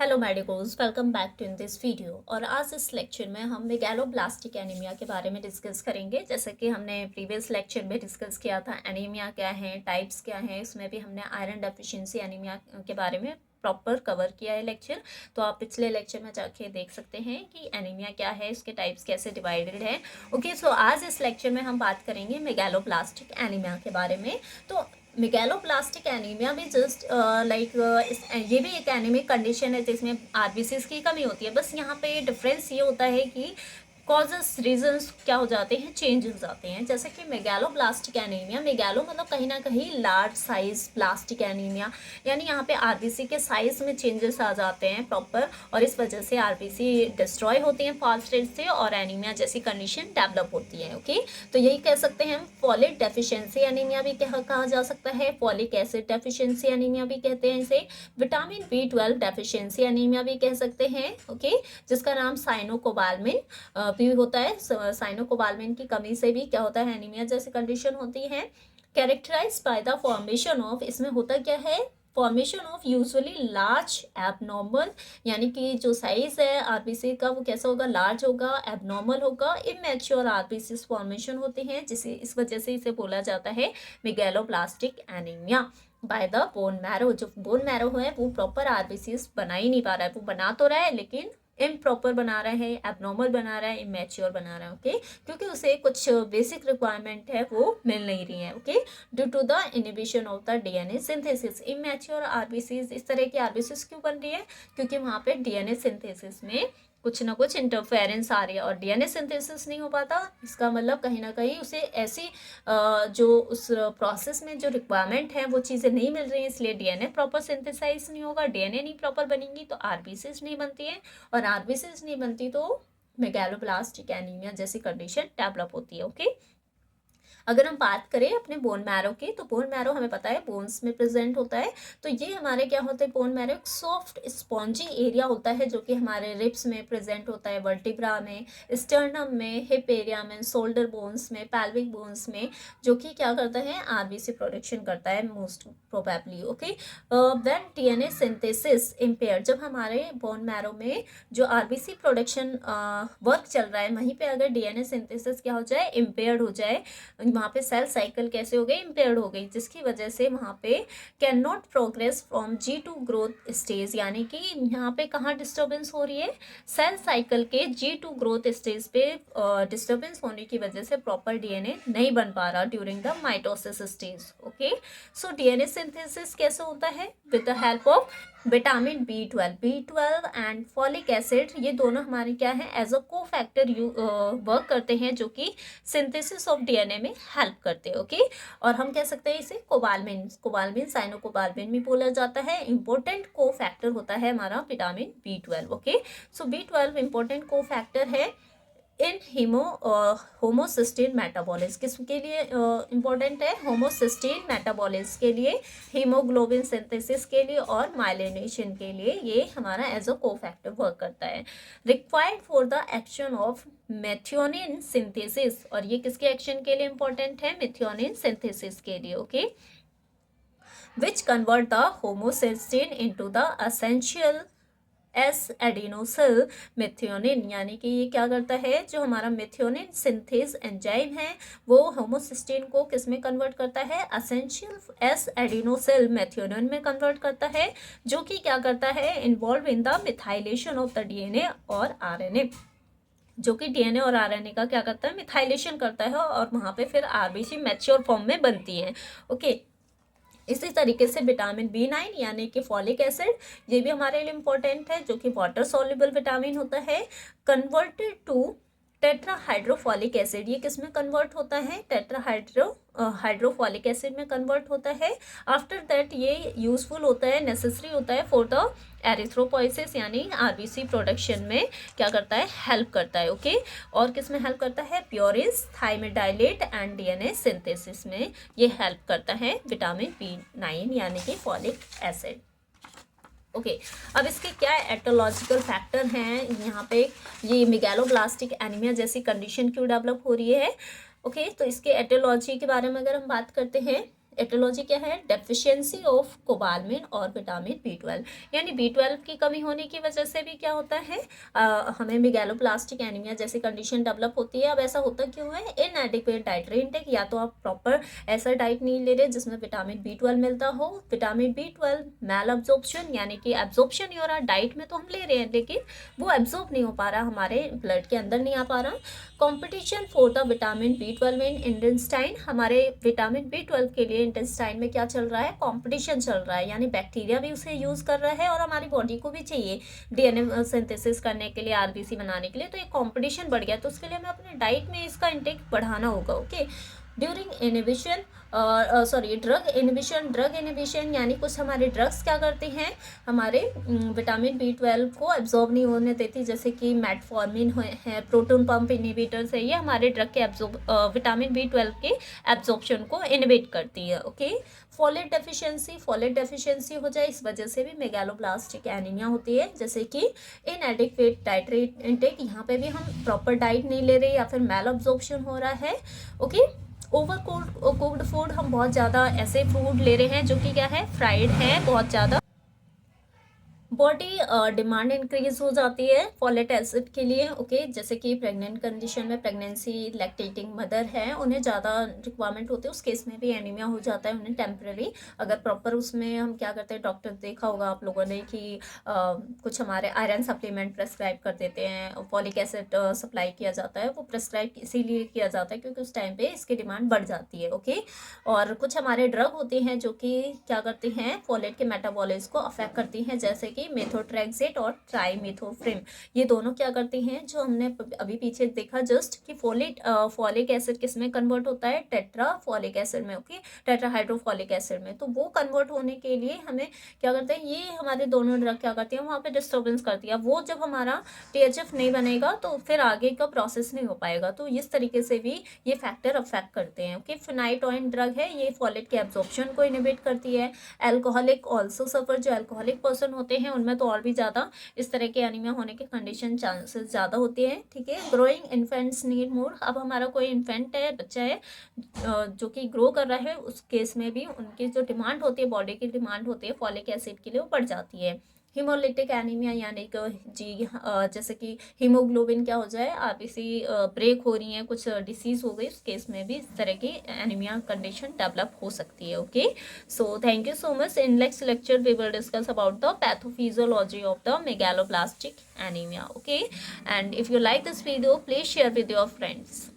Hello medicos, welcome back to in this video. और आज इस लेक्चर में हम मेगालोब्लास्टिक एनीमिया के बारे में डिस्कस करेंगे। जैसे कि हमने प्रीवियस लेक्चर में डिस्कस किया था एनीमिया क्या है, टाइप्स क्या है, इसमें भी हमने आयरन डेफिशिएंसी एनीमिया के बारे में प्रॉपर कवर किया है लेक्चर। तो आप पिछले लेक्चर में जाके देख सकते हैं कि एनीमिया क्या है, इसके टाइप्स कैसे डिवाइडेड है। ओके, सो आज इस लेक्चर में हम बात करेंगे मेगालोब्लास्टिक एनीमिया के बारे में। तो मेगालोब्लास्टिक एनीमिया भी जस्ट ये भी एक एनीमिक कंडीशन है जिसमें आरबीसीज की कमी होती है। बस यहाँ पे डिफरेंस ये होता है कि कॉजेस रीजंस क्या हो जाते हैं, चेंज हो जाते हैं। जैसे कि मेगालोब्लास्टिक एनीमिया, मेगालो मतलब कहीं ना कहीं लार्ज साइज, प्लास्टिक एनीमिया यानी यहाँ पे आरबीसी के साइज में चेंजेस आ जाते हैं प्रॉपर, और इस वजह से आरबीसी डिस्ट्रॉय होती हैं फास्ट रेट से और एनीमिया जैसी कंडीशन डेवलप होती है। ओके, तो यही कह सकते हैं हम। फॉलिक डेफिशिएंसी एनीमिया भी कहा जा सकता है, फॉलिक एसिड डेफिशिएंसी एनीमिया भी कहते हैं इसे, विटामिन B12 डेफिशिएंसी एनीमिया भी कह सकते हैं। ओके, जिसका नाम साइनोकोबालमिन भी होता है। साइनोकोबालमिन की कमी से भी क्या होता है, एनीमिया जैसी कंडीशन होती है। Characterize by the formation of, इसमें होता क्या है, formation of usually large abnormal, यानी कि जो साइज है आरबीसी का वो कैसा होगा, लार्ज होगा, एबनॉर्मल होगा, इमेच्योर आरबीसी फॉर्मेशन होते हैं, जिसे इस वजह से इसे बोला जाता है megaloblastic anaemia. By the bone marrow, जो बोन मैरो है वो प्रॉपर आरबीसी बना ही नहीं पा रहा है, वो बना तो रहा है लेकिन इम्प्रॉपर बना रहा है, एबनॉर्मल बना रहा है, इमेच्योर बना रहा है। ओके, क्योंकि उसे कुछ बेसिक रिक्वायरमेंट है वो मिल नहीं रही है। Okay, due to the inhibition of the DNA synthesis, immature RBCs, इस तरह की आरबीसीज क्यों बन रही है, क्योंकि वहाँ पे डीएनए सिंथेसिस में कुछ ना कुछ इंटरफेरेंस आ रही है और डीएनए सिंथेसिस नहीं हो पाता। इसका मतलब कहीं ना कहीं उसे ऐसी जो उस प्रोसेस में जो रिक्वायरमेंट है वो चीज़ें नहीं मिल रही हैं, इसलिए डीएनए प्रॉपर सिंथेसाइज नहीं होगा। डीएनए नहीं प्रॉपर बनेंगी तो आरबीसीज नहीं बनती है, और आरबीसीज नहीं बनती तो मेगालोब्लास्टिक एनीमिया जैसी कंडीशन डेवलप होती है। ओके, अगर हम बात करें अपने बोन मैरो की, तो बोन मैरो हमें पता है बोन्स में प्रेजेंट होता है। तो ये हमारे क्या होते हैं, बोन मैरो एक सॉफ्ट स्पॉन्जी एरिया होता है जो कि हमारे रिब्स में प्रेजेंट होता है, वर्टिब्रा में, स्टर्नम में, हिप एरिया में, शोल्डर बोन्स में, पैल्विक बोन्स में, जो कि क्या करता है, आरबीसी प्रोडक्शन करता है most probably. Okay, when DNA synthesis empire, जब हमारे बोन मैरो में जो आरबीसी प्रोडक्शन वर्क चल रहा है वहीं पे अगर डीएनए सिंथेसिस क्या हो जाए, इम्पेयर्ड हो जाए, वहाँ पे सेल साइकिल कैसे हो गई, इम्पेयर्ड हो गई, जिसकी वजह से वहाँ पे can not progress from G2 growth stage, यानी कि यहाँ पे कहाँ डिस्टर्बेंस हो रही है, सेल साइकिल के G2 ग्रोथ स्टेज पे डिस्टर्बेंस होने की वजह से प्रॉपर डीएनए नहीं बन पा रहा during the mitosis stage. Okay, so DNA synthesis कैसे होता है, with the help of vitamin B12 and folic acid, ये दोनों हमारे क्या है, एज अ को फैक्टर वर्क करते हैं जो कि सिंथेसिस ऑफ डीएनए में हेल्प करते हैं। ओके, और हम कह सकते हैं इसे कोबालमिन साइनोकोबालमिन भी बोला जाता है। इंपॉर्टेंट को फैक्टर होता है हमारा विटामिन B12। ओके, सो B12 इंपॉर्टेंट को फैक्टर है इन होमोसिस्टीन मेटाबॉलिज्म, किसके लिए इंपॉर्टेंट है, होमोसिस्टीन मेटाबॉलिज्म के लिए, हीमोग्लोबिन सिंथेसिस के लिए और माइलिनेशन के लिए ये हमारा एज अ कोफैक्टर वर्क करता है। Required for the action of methionine synthesis, और ये किसके एक्शन के लिए इंपॉर्टेंट है, मेथियोनिन सिंथेसिस के लिए। Okay, which convert the homocysteine into the essential S adenosyl methionine, यानी कि ये क्या करता है, जो हमारा मेथियोनिन सिंथेज एंजाइम है वो होमोसिस्टीन को किस में कन्वर्ट करता है, एसेंशियल एस एडिनोसिल मेथियोनिन में कन्वर्ट करता है, जो कि क्या करता है, involve in the methylation of the DNA और आरएनए, जो कि डीएनए और आरएनए का क्या करता है, मिथाइलेशन करता है, और वहाँ पे फिर आरबीसी मैच्योर फॉर्म में बनती है। ओके, इसी तरीके से विटामिन B9 यानी कि फॉलिक एसिड, ये भी हमारे लिए इम्पोर्टेंट है, जो कि वाटर सॉल्युबल विटामिन होता है, कन्वर्टेड टू टेट्राहाइड्रोफॉलिक एसिड, ये किस में कन्वर्ट होता है, हाइड्रोफॉलिक एसिड में कन्वर्ट होता है। आफ्टर दैट ये यूजफुल होता है, नेसेसरी होता है फॉर द एरिथ्रोपोइसिस, यानी आरबीसी प्रोडक्शन में क्या करता है, हेल्प करता है। ओके, और किस में हेल्प करता है, प्योरिस, थाइमिडाइलेट एंड डीएनए सिंथेसिस में ये हेल्प करता है विटामिन B9 यानी कि फॉलिक एसिड। ओके, अब इसके क्या एटोलॉजिकल फैक्टर हैं यहाँ पे, ये मेगालोब्लास्टिक एनीमिया जैसी कंडीशन क्यों डेवलप हो रही है। ओके, तो इसके एटोलॉजी के बारे में अगर हम बात करते हैं, एटियोलॉजी क्या है, डेफिशिएंसी ऑफ कोबालमिन और विटामिन B12, यानी B12 की कमी होने की वजह से भी क्या होता है, हमें मेगालोप्लास्टिक एनीमिया जैसी कंडीशन डेवलप होती है। अब ऐसा होता क्यों है, इनएडिक्वेट डाइटरी इंटेक, या तो आप प्रॉपर ऐसा डाइट नहीं ले रहे जिसमें विटामिन B12 मिलता हो, विटामिन B12 मैल एब्जॉर्प्शन, यानी कि एब्जॉर्प्शन हो रहा डाइट में तो हम ले रहे हैं लेकिन वो एब्जॉर्ब नहीं हो पा रहा, हमारे ब्लड के अंदर नहीं आ पा रहा। Competition for the vitamin B12 in intestine, हमारे विटामिन B12 के लिए इंटेस्टाइन में क्या चल रहा है, कंपटीशन चल रहा है, यानी बैक्टीरिया भी उसे यूज़ कर रहा है और हमारी बॉडी को भी चाहिए DNA सिंथेसिस करने के लिए, RBC बनाने के लिए। तो एक कंपटीशन बढ़ गया, तो उसके लिए हमें अपने डाइट में इसका इंटेक बढ़ाना होगा। Okay, during inhibition drug inhibition, यानी कुछ हमारे ड्रग्स क्या करते हैं, हमारे विटामिन B12 को एब्जॉर्ब नहीं होने देती, जैसे कि मेटफॉर्मिन है, प्रोटॉन पंप इनिबिटर्स है, ये हमारे ड्रग के विटामिन B12 के एब्जॉर्प्शन को इनिबिट करती है। ओके, फोलेट डेफिशिएंसी हो जाए, इस वजह से भी मेगालोब्लास्टिक एनीमिया होती है, जैसे कि इनएडिक्वेट डाइटरी इंटेक, यहाँ पे भी हम प्रॉपर डाइट नहीं ले रहे या फिर मैल एब्जॉर्प्शन हो रहा है। ओके, ओवर कुक्ड फूड, हम बहुत ज़्यादा ऐसे फूड ले रहे हैं जो कि क्या है, फ्राइड है बहुत ज़्यादा, बॉडी डिमांड इंक्रीज हो जाती है फॉलेट एसिड के लिए। ओके, जैसे कि प्रेग्नेंट कंडीशन में, प्रेगनेंसी लैक्टेटिंग मदर है, उन्हें ज़्यादा रिक्वायरमेंट होती है, उस केस में भी एनीमिया हो जाता है उन्हें टेम्पररी। अगर प्रॉपर उसमें हम क्या करते हैं, डॉक्टर देखा होगा आप लोगों ने कि कुछ हमारे आयरन सप्लीमेंट प्रेस्क्राइब कर देते हैं, फॉलिक एसिड सप्लाई किया जाता है, वो प्रेस्क्राइब इसीलिए किया जाता है क्योंकि उस टाइम पे इसकी डिमांड बढ़ जाती है। ओके, और कुछ हमारे ड्रग होते हैं जो कि क्या करते हैं, फॉलेट के मेटाबॉलिज्म को अफेक्ट करती हैं, जैसे कि मेथोट्रेक्सेट और ट्राइमेथोफ्रेम, ये दोनों क्या करते हैं, जो हमने अभी पीछे देखा जस्ट कि फॉलिक एसिड किस में कन्वर्ट होता है, टेट्रा फॉलिक एसिड में। ओके, टेट्राहाइड्रोफॉलिक एसिड में, तो वो कन्वर्ट होने के लिए हमें क्या करते हैं, ये हमारे दोनों ड्रग क्या करती हैं, वहाँ पे डिस्टर्बेंस करती है। वो जब हमारा THF नहीं बनेगा तो फिर आगे का प्रोसेस नहीं हो पाएगा, तो इस तरीके से भी ये फैक्टर अफेक्ट करते हैं। ओके, फिनाइटोइन ड्रग है, ये फॉलेट के एब्जॉर्प्शन को इनिबिट करती है। अल्कोहलिक ऑल्सो सफर, जो अल्कोहलिक पर्सन होते हैं उनमें तो और भी ज़्यादा इस तरह के एनीमिया होने के कंडीशन चांसेस ज़्यादा होते हैं। ठीक है, ग्रोइंग इन्फेंट्स नीड मोर, अब हमारा कोई इन्फेंट है, बच्चा है जो कि ग्रो कर रहा है, उस केस में भी उनकी जो डिमांड होती है, बॉडी की डिमांड होती है फॉलिक एसिड के लिए, वो बढ़ जाती है। हीमोलिटिक एनीमिया, यानी कि जी जैसे कि हीमोग्लोबिन क्या हो जाए, RBC ब्रेक हो रही है, कुछ डिसीज़ हो गई, उस केस में भी इस तरह की एनीमिया कंडीशन डेवलप हो सकती है। Okay, so thank you so much. In next lecture we will discuss about the pathophysiology of the megaloblastic anemia. Okay, and if you like this video, please share with your friends.